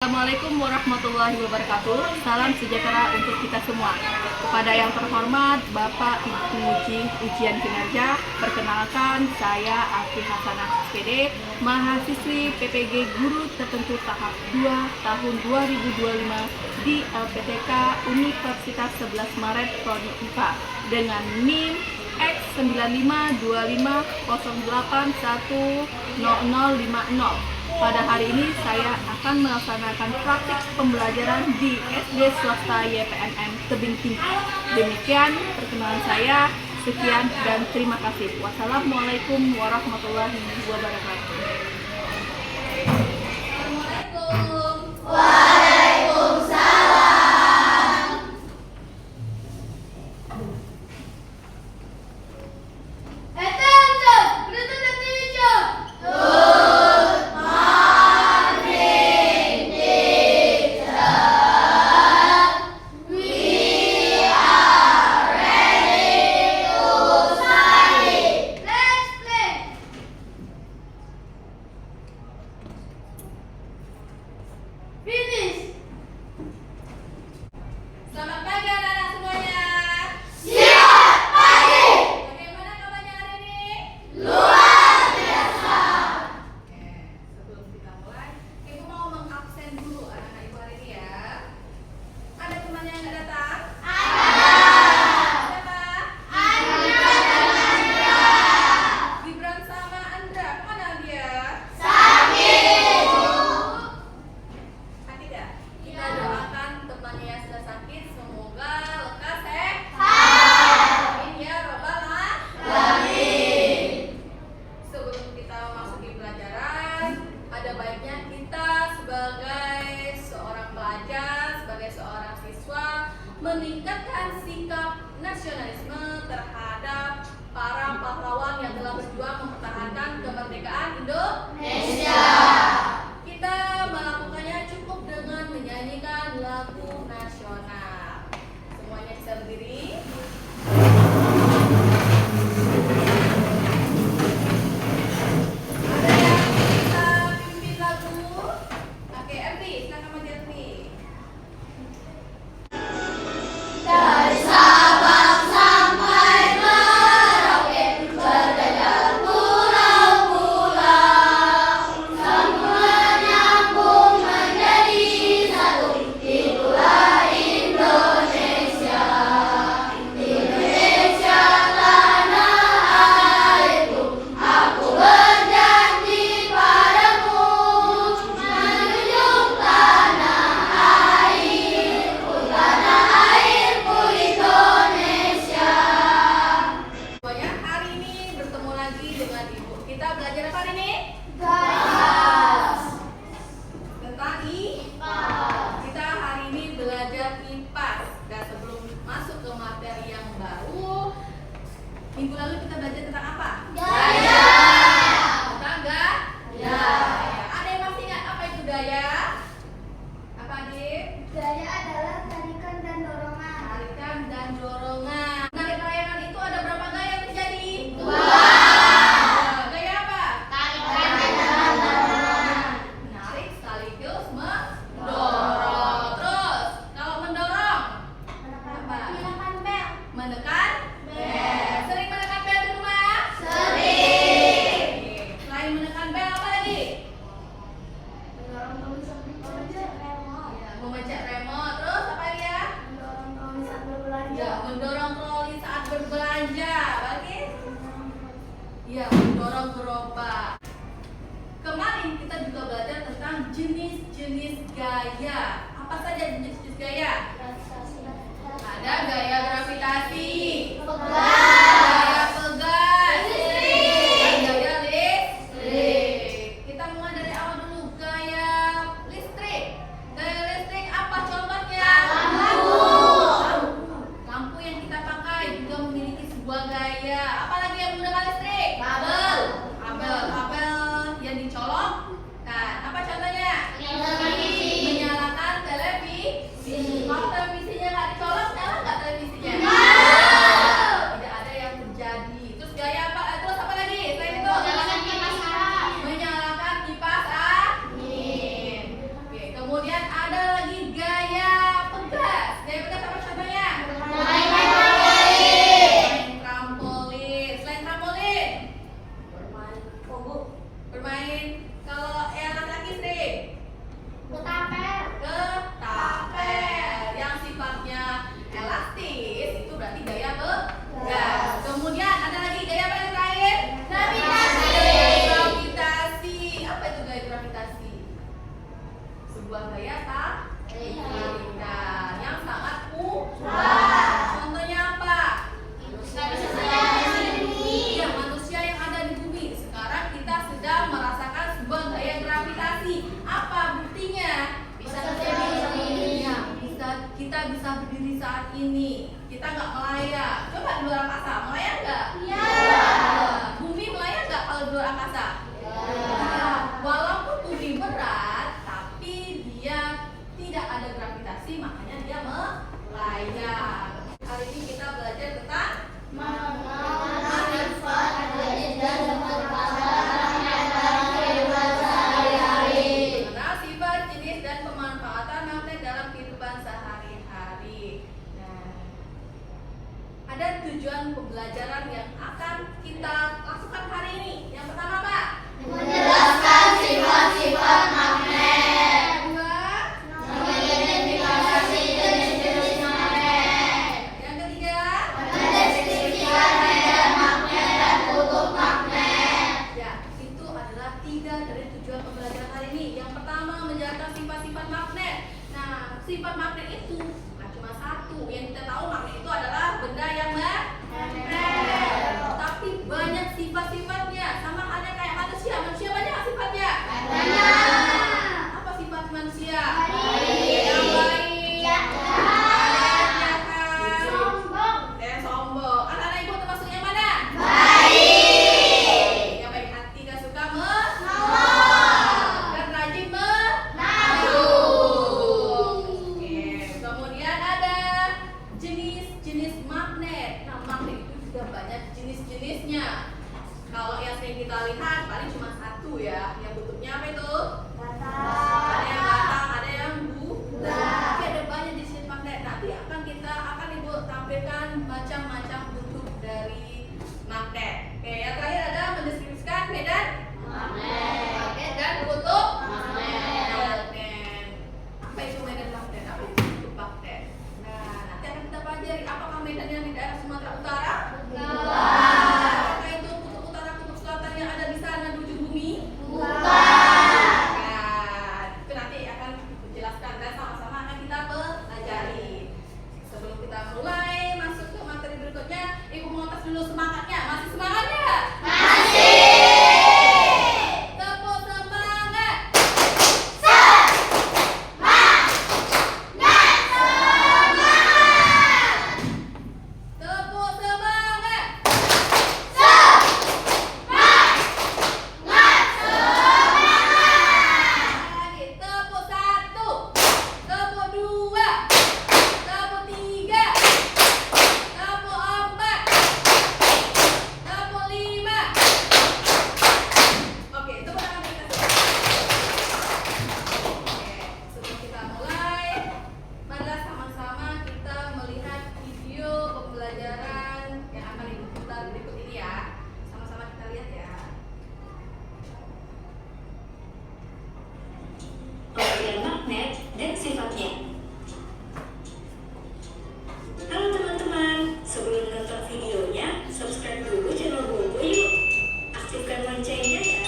Assalamualaikum warahmatullahi wabarakatuh. Salam sejahtera untuk kita semua. Kepada yang terhormat Bapak Ibu Penguji Ujian Kinerja, perkenalkan saya Afi Hasanah SPD, mahasiswi PPG Guru Tertentu tahap 2 tahun 2025 di LPTK Universitas 11 Maret Prodi IPA dengan NIM X952508100050. Pada hari ini saya akan melaksanakan praktik pembelajaran di SD swasta YPNN Tebing Tinggi. Demikian perkenalan saya. Sekian dan terima kasih. Wassalamualaikum warahmatullahi wabarakatuh. Selamat pagi anak-anak semuanya. Siap pagi. Bagaimana kabarnya hari ini? Luar biasa. Oke, sebelum kita mulai, Ibu mau mengabsen dulu anak-anak Ibu hari ini ya. Ada teman yang nggak datang? Ada. Siapa? Andra dan Andra. Gibran sama Andra. Kemana dia? Sakit. Sakit ya? Kita doakan temannya yang sudah sakit semoga lekas sehat. Amin ya robbal alamin. Sebelum kita masuki pelajaran, ada baiknya kita sebagai seorang pelajar, sebagai seorang siswa meningkatkan sikap nasionalisme terhadap para pahlawan yang telah berjuang mempertahankan kemerdekaan Indonesia. Kita melakukannya cukup dengan menyanyikan lagu nasional. Semuanya bisa berdiri. Ada yang bisa pimpin lagu? Oke, Erdi, silakan maju Erdi. Dari Sabang sampai Merauke, berjajar pulau-pulau, semua nyambung menjadi satu. Itulah Indonesia. Indonesia tanah airku, aku berjanji padamu, menjunjung tanah airku Indonesia. Semuanya, hari ini bertemu lagi dengan Ibu. Kita belajar apa hari ini? Gas. Tentang IPA. Kita hari ini belajar IPA. Dan sebelum masuk ke materi yang baru, minggu lalu kita belajar tentang apa? Gaya. Tentang gaya. Ya. Ada yang masih ingat apa itu gaya? Apa adik? Gaya adalah tarikan dan dorongan. Tarikan dan dorongan. Menarik layangan itu ada berapa gaya yang terjadi? Dua. Gaya apa? Tarikan dan dorongan. Menarik sekaligus mendorong. Terus, kalau mendorong apa? Menekan bel. Menekan Bel. Sering menekan bel di rumah? Sering. Oke. Selain menekan bel apa lagi? Mendorong tulisan memecet remote. Ya, memencet remote. Terus apa lagi ya? Mendorong tulisan berbelanja. Ya, mendorong troli saat berbelanja. Lagi? Ya, mendorong gerobak. Kemarin kita juga belajar tentang jenis-jenis gaya. Apa saja jenis-jenis gaya? Ada gaya gravitasi, gaya pegas, dan gaya listrik. Kita mulai dari awal dulu. Gaya listrik. Gaya listrik apa contohnya? Lampu. Lampu yang kita pakai juga memiliki sebuah gaya. Apalagi yang menggunakan listrik? Kabel. Kabel yang dicolok. Nah, apa contohnya? Televisi. Menyalakan televisi. Kalau televisinya nggak dicolok, nyala nggak televisinya? Nyala. sebuah gaya tarikan yang sangat kuat. Contohnya apa? Iya, manusia yang ada di bumi. Sekarang kita sedang merasakan sebuah gaya gravitasi. Apa buktinya? Kita bisa berdiri saat ini. Kita nggak melayang. Coba di luar angkasa, melayang nggak? Iya. Bumi melayang nggak kalau di luar angkasa? Iya. Walaupun bumi berat, tapi dia tidak ada gravitasi, makanya dia melayang. Kali ini kita belajar tentang manfaat mengenal sifat, jenis, dan pemanfaatan magnet dalam kehidupan sehari-hari. Nah, ada tujuan pembelajaran yang akan kita lakukan hari ini. Yang pertama apa? Menjelaskan sifat-sifat magnet. Kedua, Mengidentifikasi jenis-jenis magnet. yang ketiga, Mendeskripsikan medan magnet dan kutub magnet. ya, itu adalah 3 dari tujuan pembelajaran hari ini. Yang pertama, menjelaskan sifat-sifat magnet. Nah, sifat magnet itu bukan cuma satu. Yang kita tahu magnet itu adalah benda yang magnet. Tapi banyak sifat-sifatnya. Sama halnya kayak manusia. Manusia banyak nggak sifatnya? Apa sifat manusia? Yang baik. Yang jahat. Yang sombong. Anak-anak ibu termasuk yang mana? Yang baik hati, gak suka dan rajin Oke. Kemudian ada jenis-jenis magnet. Nah, magnet itu juga banyak jenis-jenisnya. Kalau yang sering kita lihat paling cuma satu ya. Yang bentuknya apa itu? Ada yang batang, ada yang bulat. Tapi ada banyak jenis magnet. Nanti akan ibu tampilkan macam-macam bentuk dari magnet. Oke, yang terakhir ada mendeskripsikan medan magnet dan kutub magnet. Apa itu medan magnet? Apa itu kutub magnet? Nah, nanti akan kita pelajari apakah medan yang di daerah Sumatera Utara? Apakah itu kutub utara, kutub selatan yang ada di sana di ujung bumi? Itu nanti akan dijelaskan dan sama-sama akan kita pelajari. Sebelum kita mulai masuk ke materi berikutnya, ibu mau tes dulu semangatnya. Masih semangat nggak? Tepuk semangat. Tepuk semangat. Lagi tepuk 1, tepuk 2, tepuk 3, tepuk 4, tepuk 5. Oke, tepuk tangan kita semua. Oke, sebelum kita mulai, marilah sama-sama kita melihat video pembelajaran yang akan ibu putar berikut ini ya. Sama-sama kita lihat ya. Pengertian magnet dan sifatnya. Halo teman-teman, sebelum menonton videonya, subscribe dulu channel Bobo yuk. Aktifkan loncengnya ya.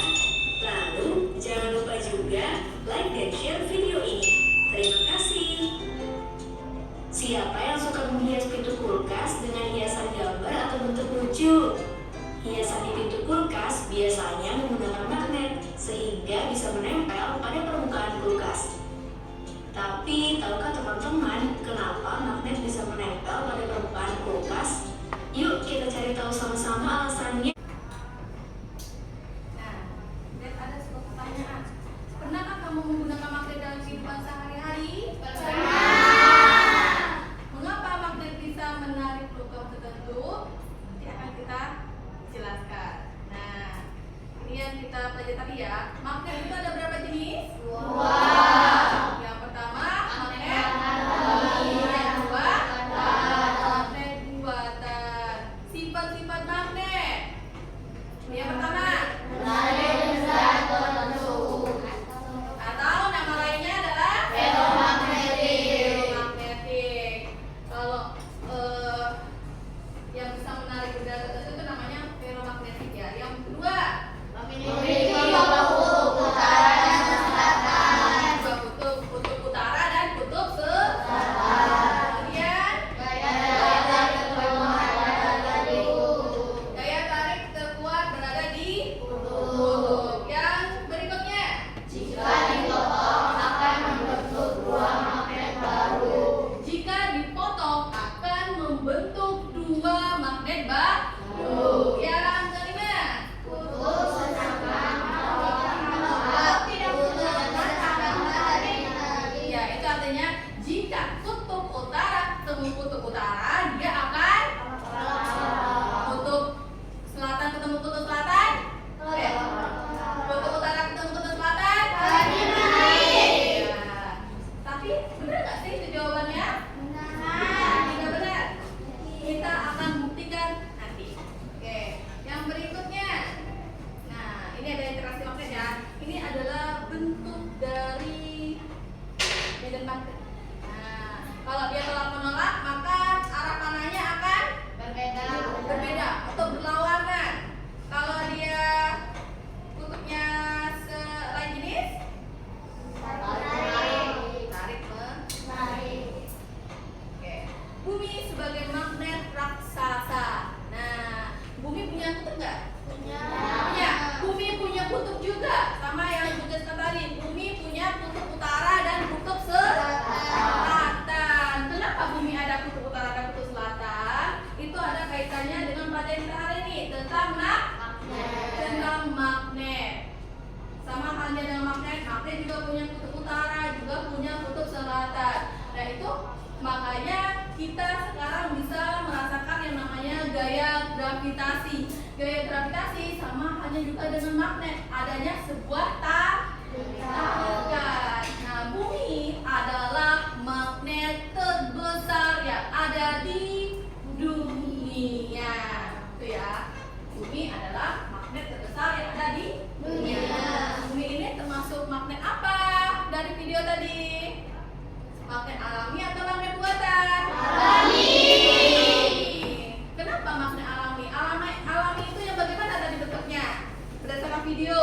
Lalu, jangan lupa juga like dan share video ini. Terima kasih. Siapa yang suka menghias pintu kulkas dengan hiasan gambar atau bentuk lucu? Hiasan di pintu kulkas biasanya menggunakan magnet sehingga bisa menempel pada permukaan kulkas. Tapi tahukah teman-teman kenapa magnet bisa menempel pada permukaan kulkas? Yuk kita cari tahu sama-sama alasannya. Nah, lihat ada sebuah pertanyaan. Pernahkah kamu menggunakan magnet dalam kehidupan sehari-hari? Mengapa magnet bisa menarik logam tertentu? Nanti akan kita jelaskan. Nah, ini yang kita pelajari tadi ya. Magnet itu ada berapa jenis? Yang pertama, magnet alami. Yang kedua, magnet buatan. Sifat-sifat magnet. Yang pertama, atau nama lainnya adalah ferromagnetik. dan magnet. Nah, kalau dia tolak menolak, maka arah panahnya akan berbeda atau berlawanan. Kalau dia kutubnya selain jenis, tarik. Oke. Bumi sebagai magnet raksasa. Nah, bumi punya kutub nggak? Punya. Bumi punya kutub juga, sama yang dijelaskan tadi. Bumi punya kutub utara dan kutub selatan. Kenapa bumi ada kutub utara dan kutub selatan? Itu ada kaitannya dengan pelajaran kita hari ini tentang magnet. Sama halnya dengan magnet juga punya kutub utara, juga punya kutub selatan. Nah itu makanya kita sekarang bisa merasakan yang namanya gaya gravitasi. Gaya gravitasi sama halnya juga dengan magnet, adanya sebuah tarikan. Nah bumi adalah magnet terbesar yang ada di dunia. Itu ya. Bumi adalah magnet terbesar yang ada di dunia. Bumi ini termasuk magnet apa dari video tadi? Magnet alami atau magnet buatan? Alami. Kenapa magnet alami? Alami itu yang bagaimana tadi bentuknya? Berdasarkan video.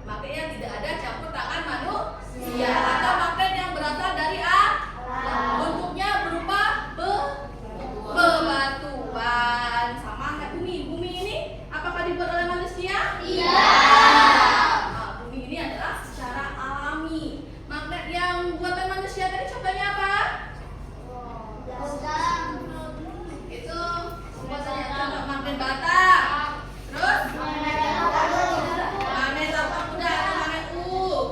Magnet yang tidak ada campur tangan manusia, atau magnet yang berasal dari bentuknya berupa bebatuan. Sama kayak bumi. Bumi ini apakah dibuat oleh manusia? Nah, bumi ini adalah secara alami. Magnet yang buatan manusia tadi contohnya apa? Itu buatannya contoh magnet bata. Terus magnet apa kuda?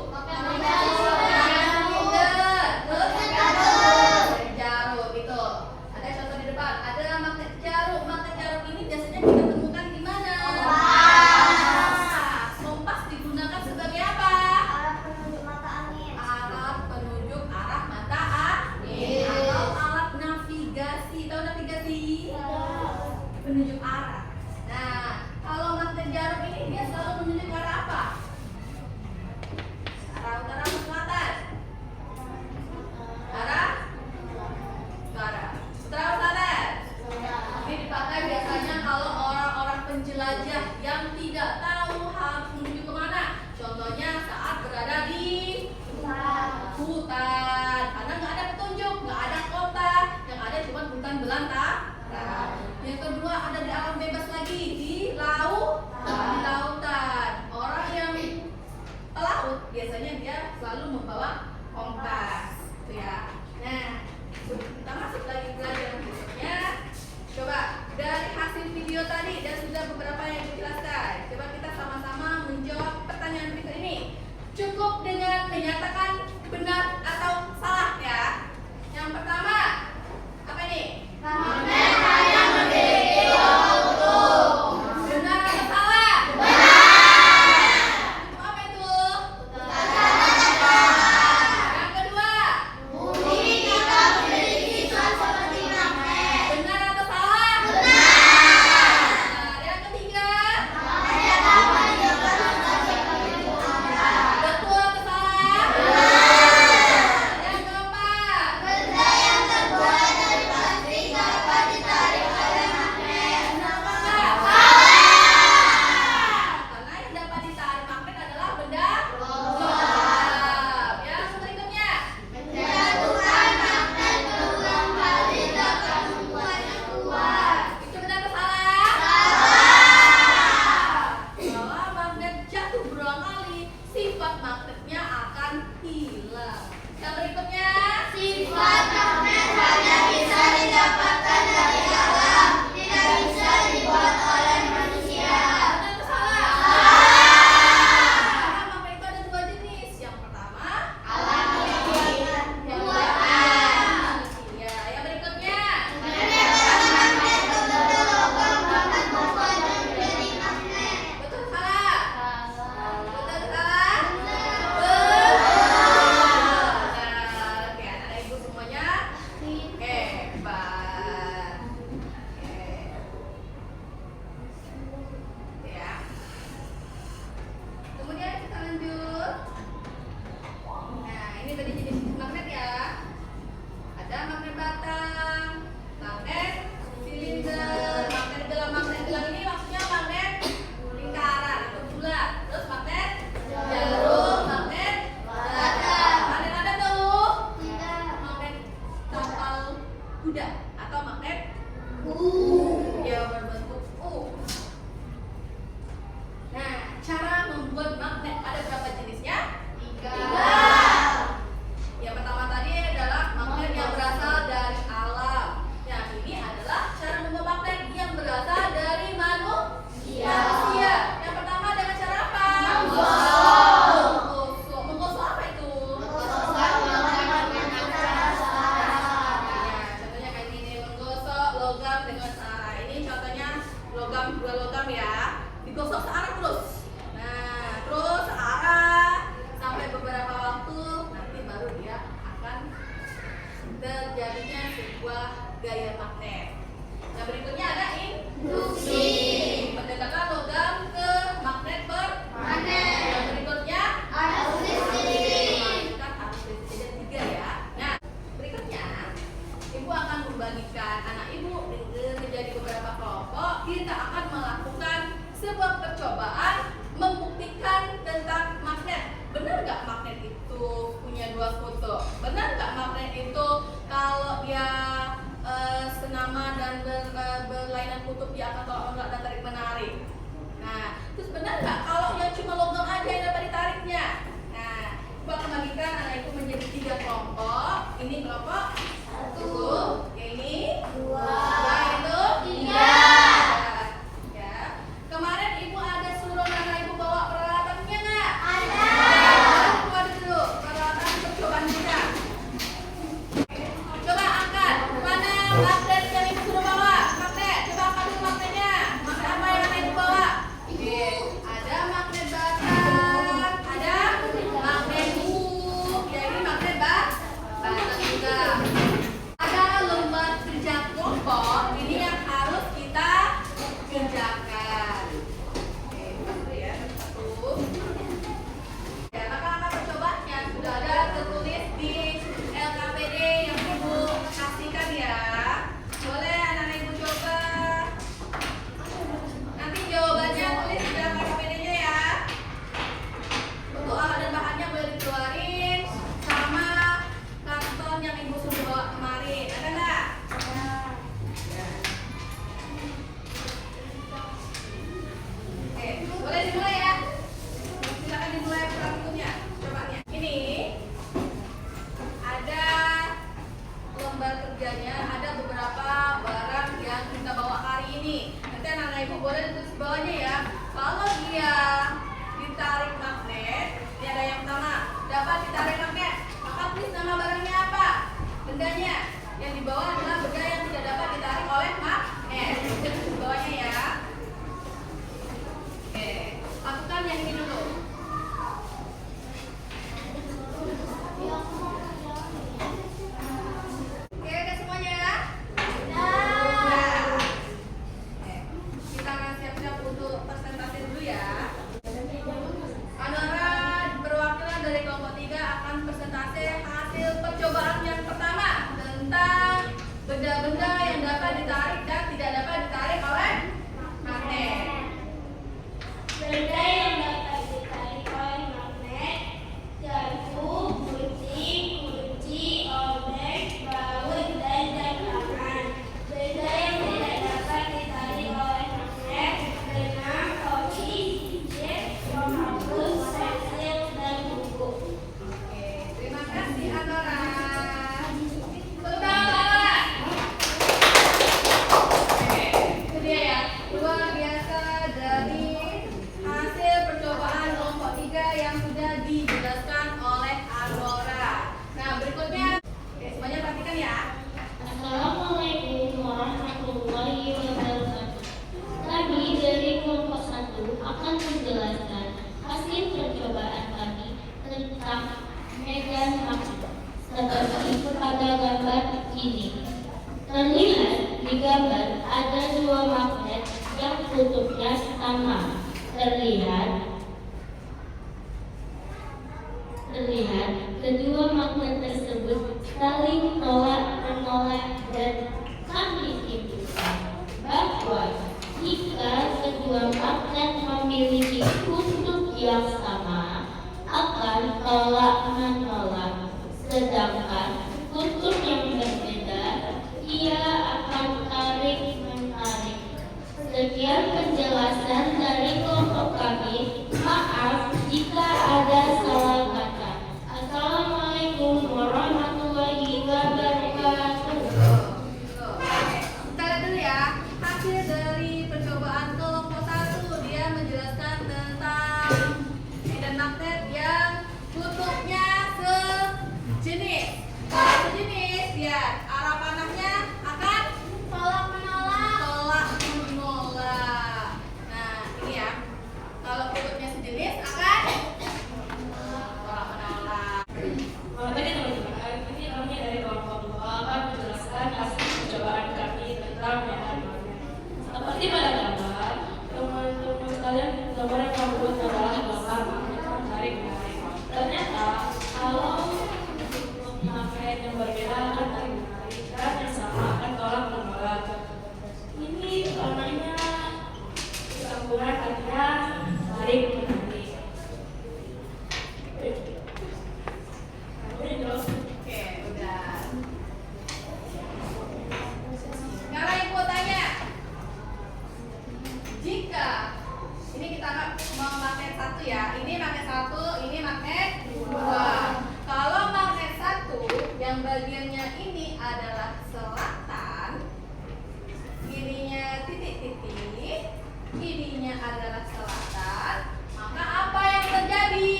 Magnet jarum itu. Ada contoh di depan. Ada magnet jarum. Magnet jarum ini biasanya kita temukan di mana? Kompas digunakan sebagai apa? Alat penunjuk arah mata angin. Atau alat navigasi. Tahu navigasi? Penunjuk arah. Nah, kalau magnet jarum ini dia selalu menunjuk arah apa? Arah utara atau selatan? Arah utara. Utara atau selatan? Ini dipakai biasanya kalau orang-orang penjelajah yang tidak tahu harus menuju kemana. Contohnya saat berada di hutan, karena nggak ada petunjuk, nggak ada kota, yang ada cuma hutan belantara. Yang kedua ada di alam bebas lagi, di lautan. Orang yang pelaut biasanya dia selalu membawa kompas, gitu ya. Nah, kita masuk lagi pelajaran berikutnya. Coba dari hasil video tadi dan sudah beberapa yang dijelaskan. Coba kita Boleh dimulai ya. Silakan dimulai praktikumnya. Cobaannya. Ini ada lembar kerjanya, ada beberapa barang yang kita bawa hari ini. Nanti anak-anak ibu boleh tulis di bawahnya ya. Kalau dia ditarik magnet, ini ada yang pertama, dapat ditarik magnet, maka tulis nama barangnya apa? Bendanya. Yang di bawah adalah benda yang tidak dapat ditarik oleh magnet. Tulis di bawahnya ya. Oke, lakukan yang ini dulu. Oke, udah semuanya ya? Nah, kita akan siap-siap untuk presentasi dulu ya. Anora perwakilan dari kelompok 3 akan presentasi hasil percobaan yang pertama tentang benda-benda yang dapat ditarik dan tidak dapat ditarik oleh magnet. Benda yang dapat ditarik oleh magnet, garpu, kunci, obeng, baut, dan jangkauan. Benda yang tidak dapat ditarik oleh magnet, benang, topi, cincin, penghapus, pensil, dan buku. Oke, terima kasih Anora. Tepuk tangan. Oke, itu dia ya. Luar biasa dari hasil percobaan kelompok 3 yang sudah dijelaskan oleh Anora. Nah, berikutnya, oke, semuanya perhatikan ya. Assalamualaikum warahmatullahi wabarakatuh. Kami dari kelompok 1 akan menjelaskan hasil percobaan kami tentang medan magnet seperti pada gambar ini. Terlihat di gambar ada dua magnet yang kutubnya sama. Terlihat kedua magnet tersebut saling tolak-menolak dan kami simpulkan bahwa jika kedua magnet memiliki kutub yang sama akan tolak-menolak, sedangkan kutub yang berbeda ia akan tarik-menarik. Sekian penjelasan dari kelompok kami. Maaf jika ada salah kata. Assalamualaikum warahmatullahi wabarakatuh. Kita lihat dulu ya hasil dari percobaan kelompok 1. Dia menjelaskan tentang medan magnet yang kutubnya sejenis. Kalau sejenis, ya arah panahnya akan tolak menolak. Nah, ini ya. Kalau kutubnya sejenis akan tolak menolak. Tadi teman-teman, ini kami dari kelompok 2 akan menjelaskan hasil percobaan kami tentang medan magnet. Seperti pada gambar, teman-teman sekalian, gambar yang kami buat adalah gambar magnet menarik-menarik. Ternyata, kalau magnet yang berbeda akan tarik-menarik dan yang sama akan tolak-menolak. Ini warnanya campuran antara tarik-menarik. Oke, udah. Sekarang yang mau tanya, jika ini kita mau magnet 1 ya, ini magnet 1, ini magnet 2. Kalau magnet 1 yang bagiannya ini adalah selatan, ininya titik-titik, ininya adalah selatan, maka apa yang terjadi?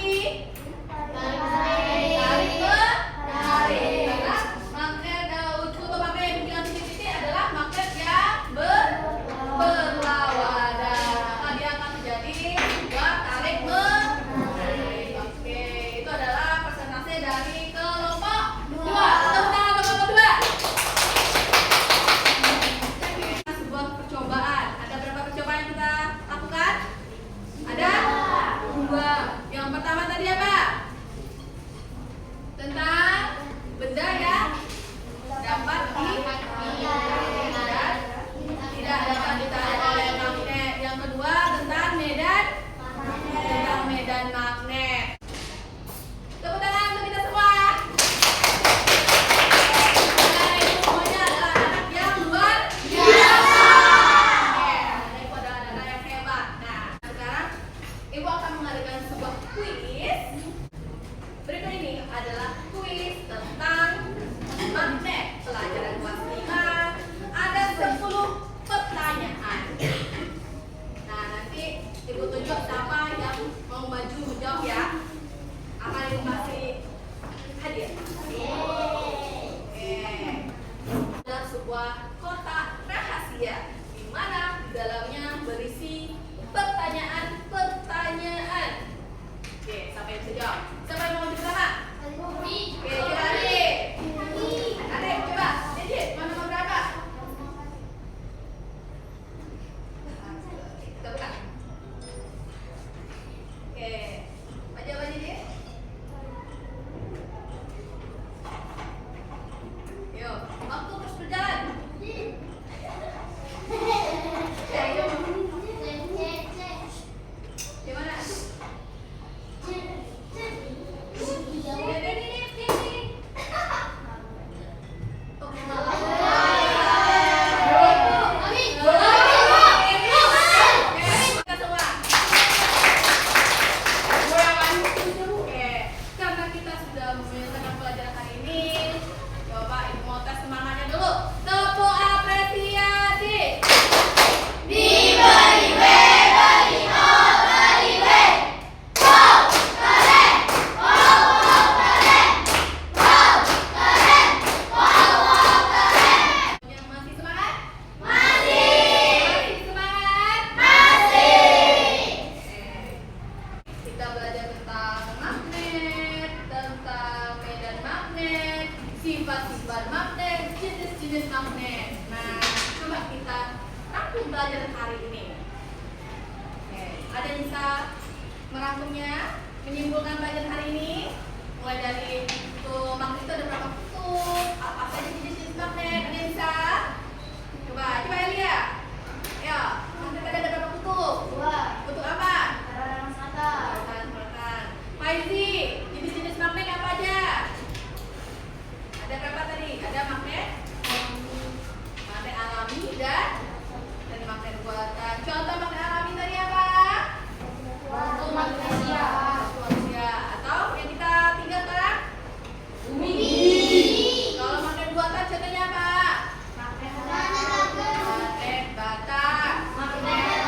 Tarik menarik. Karena magnet kutub magnet yang dengan titik-titik adalah magnet yang berlawanan. Maka dia akan menjadi dua tarik menarik. Oke, itu adalah presentasi dari kelompok 2. Tepuk tangan untuk kelompok 2. Oke, sebuah percobaan. Ada berapa percobaan yang kita lakukan? Ada 2. Yang pertama tadi apa? Tentang benda yang dapat ditarik dan tidak dapat ditarik oleh magnet. Yang kedua tentang medan magnet. Tepuk tangan untuk kita semua. Nah, itu semuanya adalah anak yang luar biasa. Oke, itu adalah anak yang hebat. Nah, sekarang sebuah kuis. Berikut ini adalah kuis tentang magnet pelajaran kelas 5. Ada 10 pertanyaan. Nah, nanti Ibu tunjuk siapa yang mau maju menjawab ya. Akan Ibu kasih hadiah. Oke. Ada sebuah kotak rahasia di mana di dalamnya berisi pertanyaan-pertanyaan. Oke, siapa yang bisa jawab? Siapa yang mau maju pertama? Oke, kita Adik. Adik, coba. Didit, mana nomor berapa? Kita buka. Oke, maju apa Didit? Yuk, waktu terus berjalan. Ayo. Gimana? Karena kita sudah menyelesaikan pelajaran hari ini, coba Ibu mau tes semangatnya dulu. Tepuk apresiasi. Yang masih semangat? Masih semangat? Kita belajar tentang magnet, tentang medan magnet, sifat-sifat magnet, jenis-jenis magnet. Nah, coba kita rangkum pelajaran hari ini. Oke, ada yang bisa merangkumnya, menyimpulkan pelajaran hari ini? Mulai dari tuh magnet itu ada berapa kutub, apa saja jenis-jenis magnet, ada yang bisa? Coba Elia. Ya, magnet ada berapa kutub? Kutub apa? Selatan. Faizi, jenis-jenis magnet apa aja? Ada berapa tadi? Ada magnet alami dan magnet buatan. Contoh magnet alami tadi apa? Batu magnesia. Atau yang kita tinggal sekarang? Bumi. Kalau magnet buatan contohnya apa? Magnet bata. Magnet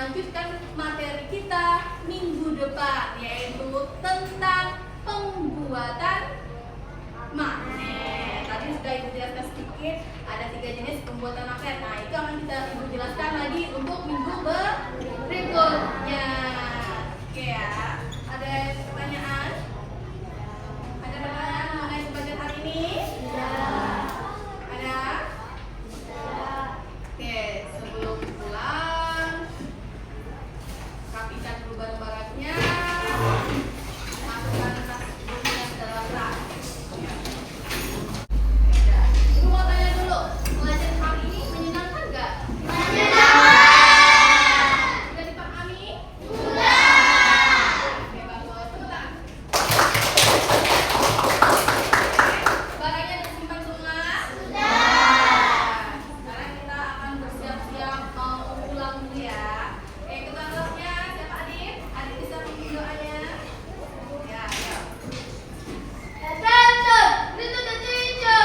melanjutkan materi kita minggu depan, yaitu tentang pembuatan magnet. Tadi sudah Ibu jelaskan sedikit, ada 3 jenis pembuatan magnet. Nah, itu akan kita Ibu jelaskan lagi untuk minggu berikutnya. Oke ya, ada pertanyaan? Ada pertanyaan mengenai pembelajaran hari ini? Ada? Oke, sebelum pulang, rapikan dulu barang-barangnya, masukkan bukunya ke dalam rak. Ya. Ibu mau tanya dulu, pelajaran hari ini menyenangkan nggak? Sudah dipahami? Oke, bagus. Sebentar. Barangnya disimpan semua? Sekarang kita akan bersiap-siap mau pulang dulu ya. Ketua kelasnya siapa Adit? Adit bisa pimpin doanya? Ya, ayo. Attention! This is the teacher!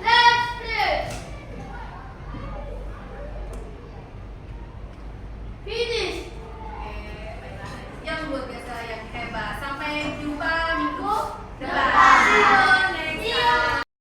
Let's play! Finish! Oke, baiklah. Yang luar biasa, yang hebat. Sampai jumpa